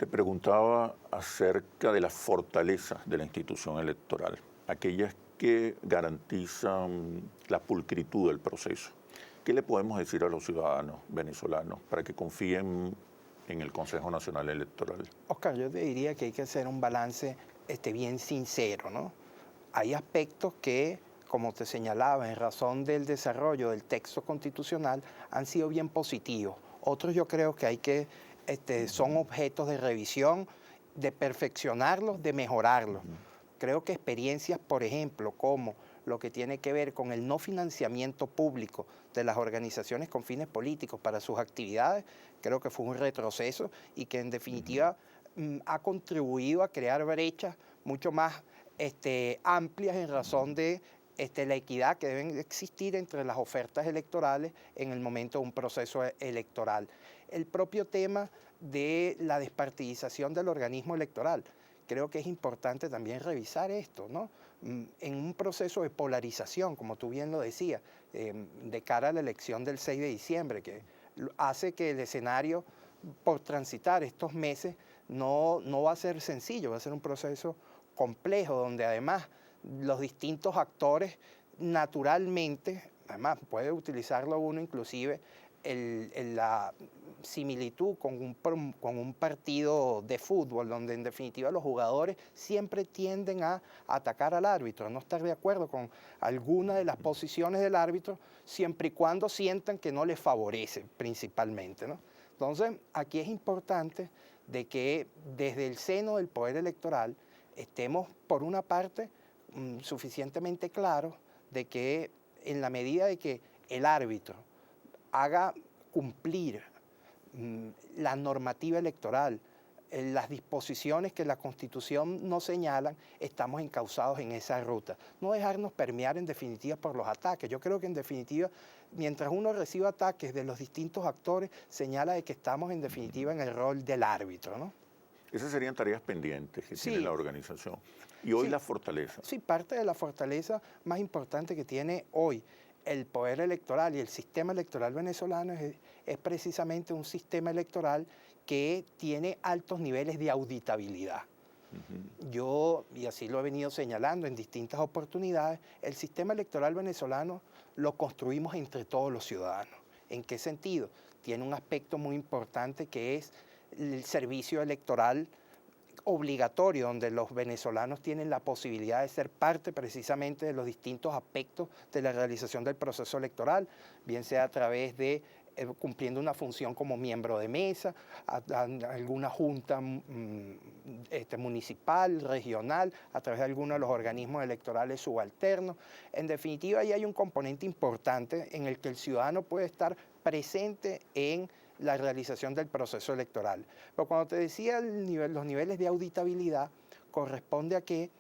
Te preguntaba acerca de las fortalezas de la institución electoral, aquellas que garantizan la pulcritud del proceso. ¿Qué le podemos decir a los ciudadanos venezolanos para que confíen en el Consejo Nacional Electoral? Oscar, yo te diría que hay que hacer un balance bien sincero, ¿no? Hay aspectos que, como te señalaba, en razón del desarrollo del texto constitucional, han sido bien positivos. Otros yo creo que son objetos de revisión, de perfeccionarlos, de mejorarlos. Creo que experiencias, por ejemplo, como lo que tiene que ver con el no financiamiento público de las organizaciones con fines políticos para sus actividades, creo que fue un retroceso y que en definitiva ha contribuido a crear brechas mucho más amplias en razón de la equidad que deben existir entre las ofertas electorales en el momento de un proceso electoral. El propio tema de la despartidización del organismo electoral. Creo que es importante también revisar esto, ¿no? En un proceso de polarización, como tú bien lo decías, de cara a la elección del 6 de diciembre, que hace que el escenario por transitar estos meses no va a ser sencillo, va a ser un proceso complejo, donde además los distintos actores naturalmente, además puede utilizarlo uno inclusive la similitud con un partido de fútbol, donde en definitiva los jugadores siempre tienden a atacar al árbitro, a no estar de acuerdo con alguna de las posiciones del árbitro, siempre y cuando sientan que no les favorece principalmente, ¿no? Entonces, aquí es importante de que desde el seno del poder electoral estemos, por una parte, suficientemente claros de que en la medida de que el árbitro haga cumplir la normativa electoral, las disposiciones que la Constitución nos señalan, estamos encausados en esa ruta. No dejarnos permear en definitiva por los ataques. Yo creo que en definitiva, mientras uno reciba ataques de los distintos actores, señala de que estamos en definitiva en el rol del árbitro, ¿no? Esas serían tareas pendientes que tiene la Sí, organización. Y hoy sí, la fortaleza. sí, parte de la fortaleza más importante que tiene hoy el poder electoral y el sistema electoral venezolano es precisamente un sistema electoral que tiene altos niveles de auditabilidad. Yo, y así lo he venido señalando en distintas oportunidades, el sistema electoral venezolano lo construimos entre todos los ciudadanos. ¿En qué sentido? Tiene un aspecto muy importante que es el servicio electoral obligatorio, donde los venezolanos tienen la posibilidad de ser parte precisamente de los distintos aspectos de la realización del proceso electoral, bien sea a través de cumpliendo una función como miembro de mesa, a alguna junta municipal, regional, a través de algunos de los organismos electorales subalternos. En definitiva, ahí hay un componente importante en el que el ciudadano puede estar presente en la realización del proceso electoral. Pero cuando te decía los niveles de auditabilidad, corresponde a que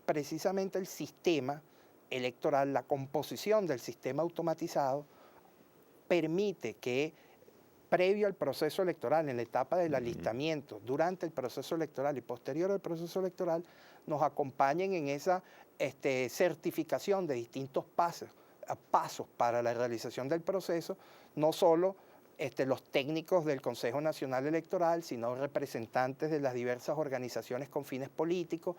precisamente el sistema electoral, la composición del sistema automatizado, permite que previo al proceso electoral, en la etapa del alistamiento, durante el proceso electoral y posterior al proceso electoral, nos acompañen en esa certificación de distintos pasos para la realización del proceso, no solo los técnicos del Consejo Nacional Electoral, sino representantes de las diversas organizaciones con fines políticos,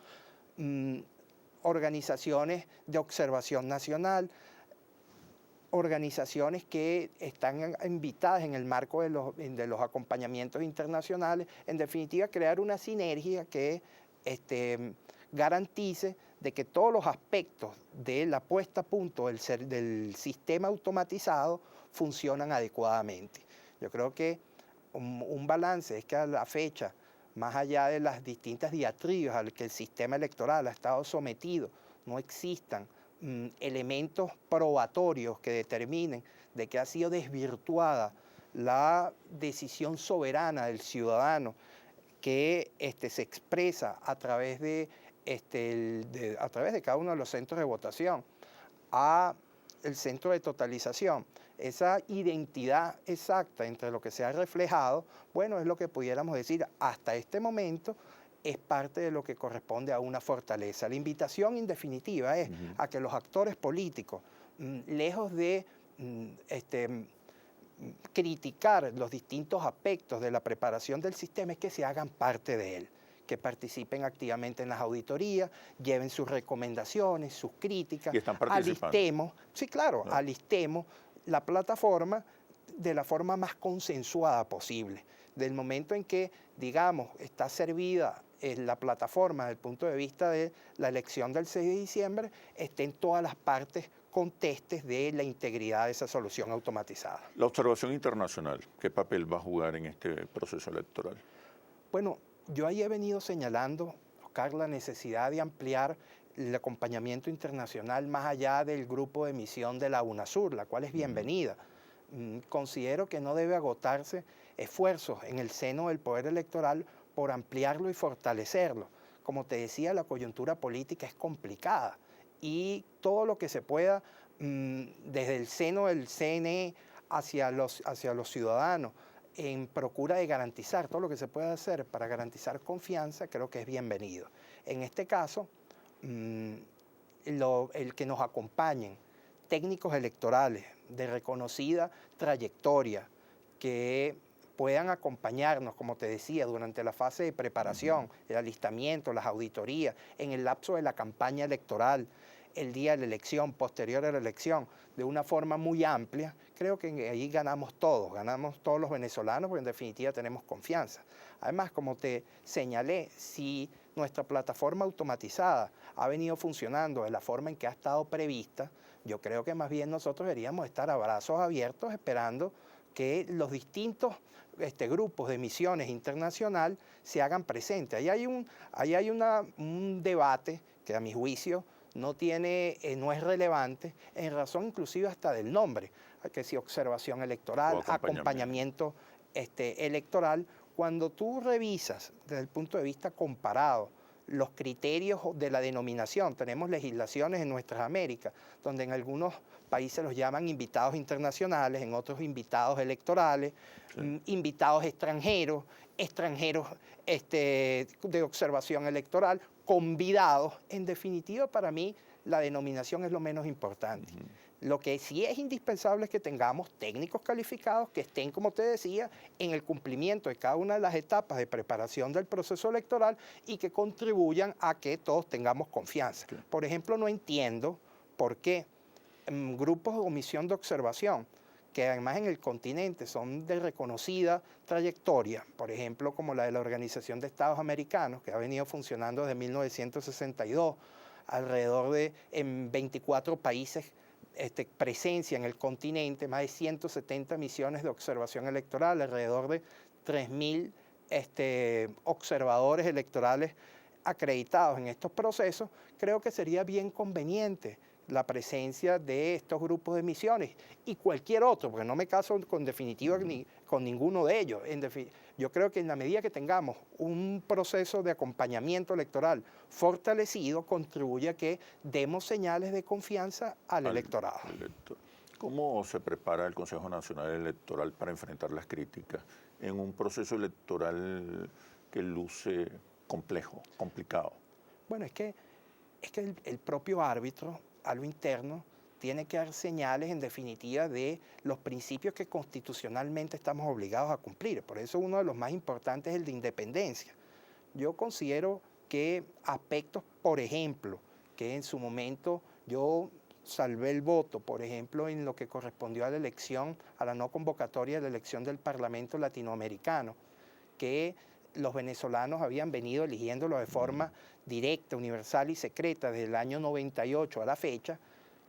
organizaciones de observación nacional, organizaciones que están invitadas en el marco de los acompañamientos internacionales, en definitiva crear una sinergia que garantice de que todos los aspectos de la puesta a punto del sistema automatizado funcionan adecuadamente. Yo creo que un balance es que a la fecha, más allá de las distintas diatribas al que el sistema electoral ha estado sometido, no existan elementos probatorios que determinen de que ha sido desvirtuada la decisión soberana del ciudadano que se expresa a través a través de cada uno de los centros de votación a el centro de totalización. Esa identidad exacta entre lo que se ha reflejado, bueno, es lo que pudiéramos decir hasta este momento es parte de lo que corresponde a una fortaleza. La invitación en definitiva es a que los actores políticos, lejos de criticar los distintos aspectos de la preparación del sistema es que se hagan parte de él, que participen activamente en las auditorías, lleven sus recomendaciones, sus críticas. Y están participando. Alistemos, sí, claro, Claro. alistemos la plataforma de la forma más consensuada posible. Del momento en que, digamos, está servida la plataforma desde el punto de vista de la elección del 6 de diciembre, estén todas las partes contestes de la integridad de esa solución automatizada. La observación internacional, ¿qué papel va a jugar en este proceso electoral? Bueno, yo ahí he venido señalando, Oscar, la necesidad de ampliar el acompañamiento internacional más allá del grupo de misión de la UNASUR, la cual es bienvenida. Considero que no debe agotarse esfuerzos en el seno del poder electoral por ampliarlo y fortalecerlo. Como te decía, la coyuntura política es complicada y todo lo que se pueda desde el seno del CNE hacia los ciudadanos en procura de garantizar todo lo que se pueda hacer para garantizar confianza, creo que es bienvenido. En este caso, el que nos acompañen técnicos electorales de reconocida trayectoria, que puedan acompañarnos, como te decía, durante la fase de preparación, el alistamiento, las auditorías, en el lapso de la campaña electoral, el día de la elección, posterior a la elección, de una forma muy amplia, creo que ahí ganamos todos los venezolanos, porque en definitiva tenemos confianza. Además, como te señalé, si nuestra plataforma automatizada ha venido funcionando de la forma en que ha estado prevista, yo creo que más bien nosotros deberíamos estar a brazos abiertos esperando que los distintos grupos de misiones internacional se hagan presentes. Ahí hay un debate que a mi juicio no es relevante, en razón inclusive hasta del nombre, que si observación electoral, acompañamiento electoral. Cuando tú revisas desde el punto de vista comparado los criterios de la denominación, tenemos legislaciones en nuestras Américas, donde en algunos países los llaman invitados internacionales, en otros invitados electorales, sí, invitados extranjeros de observación electoral, convidados. En definitiva, para mí, la denominación es lo menos importante. Lo que sí es indispensable es que tengamos técnicos calificados que estén, como te decía, en el cumplimiento de cada una de las etapas de preparación del proceso electoral y que contribuyan a que todos tengamos confianza. Sí. Por ejemplo, no entiendo por qué grupos o misión de observación, que además en el continente son de reconocida trayectoria, por ejemplo, como la de la Organización de Estados Americanos, que ha venido funcionando desde 1962, alrededor de 24 países, presencia en el continente, más de 170 misiones de observación electoral, alrededor de 3.000 observadores electorales acreditados en estos procesos. Creo que sería bien conveniente la presencia de estos grupos de misiones y cualquier otro, porque no me caso con definitiva ni con ninguno de ellos. Yo creo que en la medida que tengamos un proceso de acompañamiento electoral fortalecido, contribuye a que demos señales de confianza al electorado. ¿Cómo se prepara el Consejo Nacional Electoral para enfrentar las críticas en un proceso electoral que luce complejo, complicado? Bueno, es que el propio árbitro, a lo interno, tiene que dar señales, en definitiva, de los principios que constitucionalmente estamos obligados a cumplir. Por eso uno de los más importantes es el de independencia. Yo considero que aspectos, por ejemplo, que en su momento yo salvé el voto, por ejemplo, en lo que correspondió a la elección, a la no convocatoria de la elección del Parlamento Latinoamericano, que los venezolanos habían venido eligiéndolo de forma directa, universal y secreta desde el año 98 a la fecha.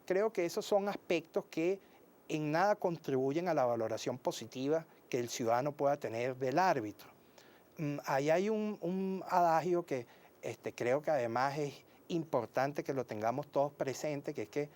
Creo que esos son aspectos que en nada contribuyen a la valoración positiva que el ciudadano pueda tener del árbitro. Ahí hay un adagio que creo que además es importante que lo tengamos todos presentes, que es que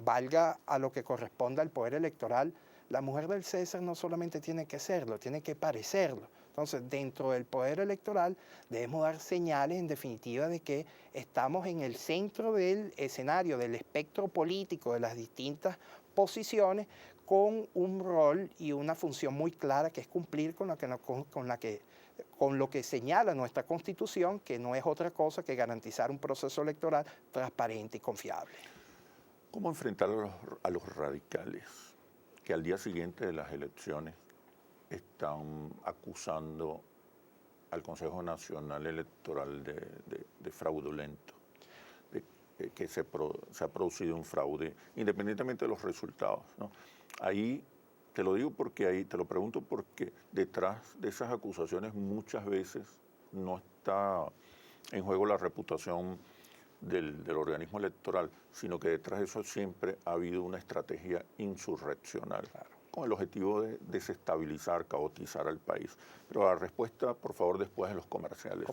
valga a lo que corresponda al poder electoral, la mujer del César no solamente tiene que serlo, tiene que parecerlo. Entonces, dentro del poder electoral debemos dar señales, en definitiva, de que estamos en el centro del escenario, del espectro político, de las distintas posiciones, con un rol y una función muy clara, que es cumplir con lo que señala nuestra Constitución, que no es otra cosa que garantizar un proceso electoral transparente y confiable. ¿Cómo enfrentar a los radicales que al día siguiente de las elecciones están acusando al Consejo Nacional Electoral de fraudulento, de que se ha producido un fraude, independientemente de los resultados, ¿no? Ahí te lo digo porque ahí, te lo pregunto porque detrás de esas acusaciones muchas veces no está en juego la reputación del organismo electoral, sino que detrás de eso siempre ha habido una estrategia insurreccional, con el objetivo de desestabilizar, caotizar al país. Pero la respuesta, por favor, después de los comerciales.